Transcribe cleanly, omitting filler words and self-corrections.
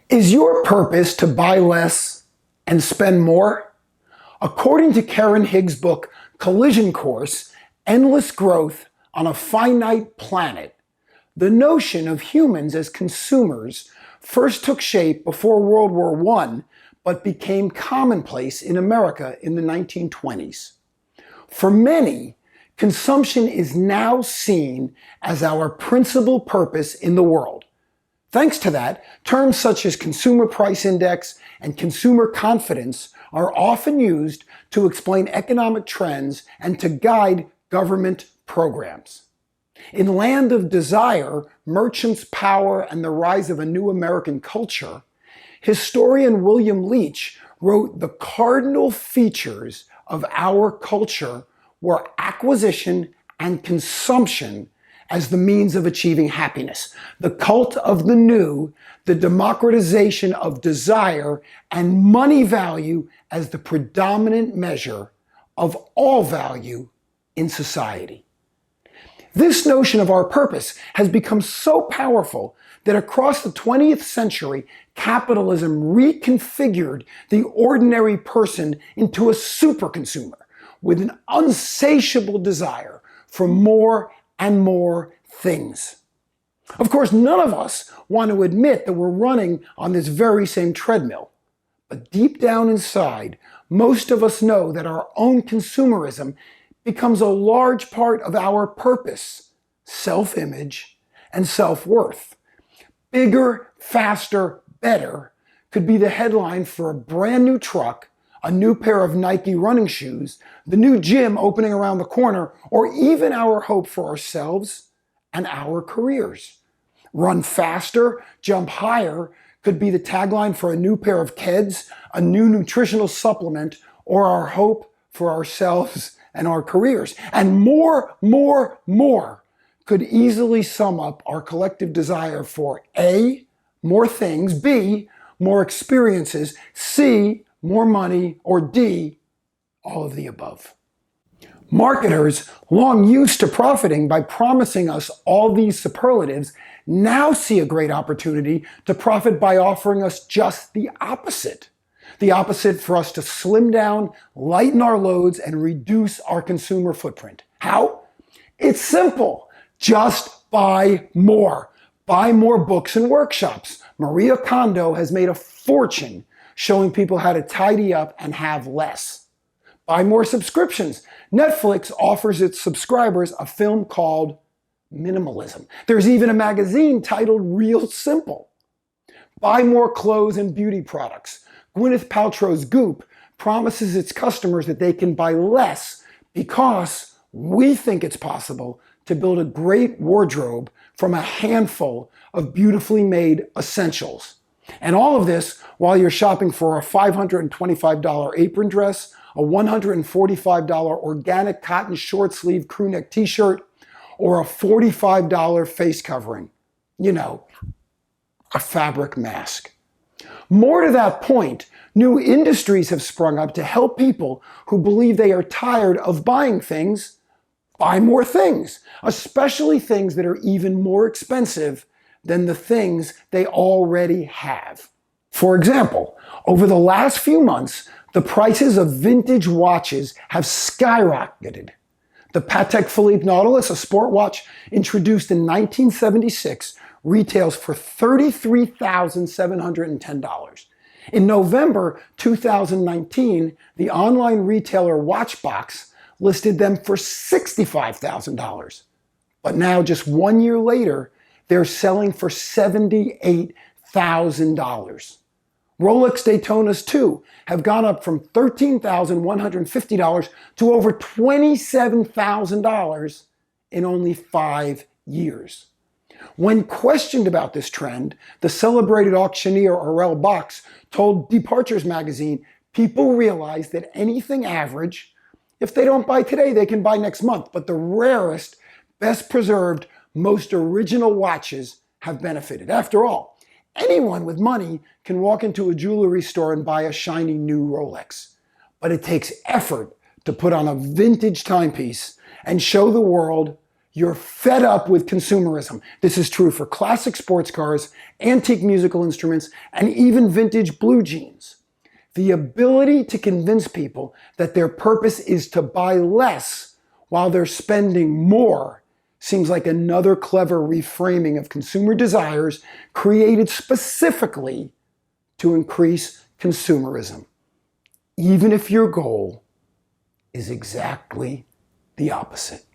Is your purpose to buy less and spend more? According to Karen Higgs' book, Collision Course, Endless Growth on a Finite Planet, the notion of humans as consumers first took shape before World War I, but became commonplace in America in the 1920s. For many, consumption is now seen as our principal purpose in the world. Thanks to that, terms such as consumer price index and consumer confidence are often used to explain economic trends and to guide government programs. In Land of Desire, Merchant's Power and the Rise of a New American Culture, historian William Leach wrote the cardinal features of our culture were acquisition and consumption as the means of achieving happiness, the cult of the new, the democratization of desire, and money value as the predominant measure of all value in society. This notion of our purpose has become so powerful that across the 20th century, capitalism reconfigured the ordinary person into a super consumer with an insatiable desire for more and more things. Of course, none of us want to admit that we're running on this very same treadmill. But deep down inside, most of us know that our own consumerism becomes a large part of our purpose, self-image, and self-worth. Bigger, faster, better could be the headline for a brand new truck, a new pair of Nike running shoes, the new gym opening around the corner, or even our hope for ourselves and our careers. Run faster, jump higher could be the tagline for a new pair of Keds, a new nutritional supplement, or our hope for ourselves and our careers. And more could easily sum up our collective desire for A, more things, B, more experiences, C, more money, or D, all of the above. Marketers, long used to profiting by promising us all these superlatives, now see a great opportunity to profit by offering us just the opposite. The opposite for us to slim down, lighten our loads, and reduce our consumer footprint. How? It's simple. Just buy more. Buy more books and workshops. Maria Kondo has made a fortune showing people how to tidy up and have less. Buy more subscriptions. Netflix offers its subscribers a film called Minimalism. There's even a magazine titled Real Simple. Buy more clothes and beauty products. Gwyneth Paltrow's Goop promises its customers that they can buy less because we think it's possible to build a great wardrobe from a handful of beautifully made essentials. And all of this while you're shopping for a $525 apron dress, a $145 organic cotton short sleeve crew neck t-shirt, or a $45 face covering. You know, a fabric mask. More to that point, new industries have sprung up to help people who believe they are tired of buying things buy more things, especially things that are even more expensive than the things they already have. For example, over the last few months, the prices of vintage watches have skyrocketed. The Patek Philippe Nautilus, a sport watch introduced in 1976, retails for $33,710. In November 2019, the online retailer Watchbox listed them for $65,000. But now, just 1 year later, they're selling for $78,000. Rolex Daytonas, too, have gone up from $13,150 to over $27,000 in only 5 years. When questioned about this trend, the celebrated auctioneer Aurel Box told Departures magazine, people realize that anything average, if they don't buy today, they can buy next month. But the rarest, best preserved, most original watches have benefited. After all, anyone with money can walk into a jewelry store and buy a shiny new Rolex. But it takes effort to put on a vintage timepiece and show the world You're fed up with consumerism. This is true for classic sports cars, antique musical instruments, and even vintage blue jeans. The ability to convince people that their purpose is to buy less while they're spending more seems like another clever reframing of consumer desires created specifically to increase consumerism, even if your goal is exactly the opposite.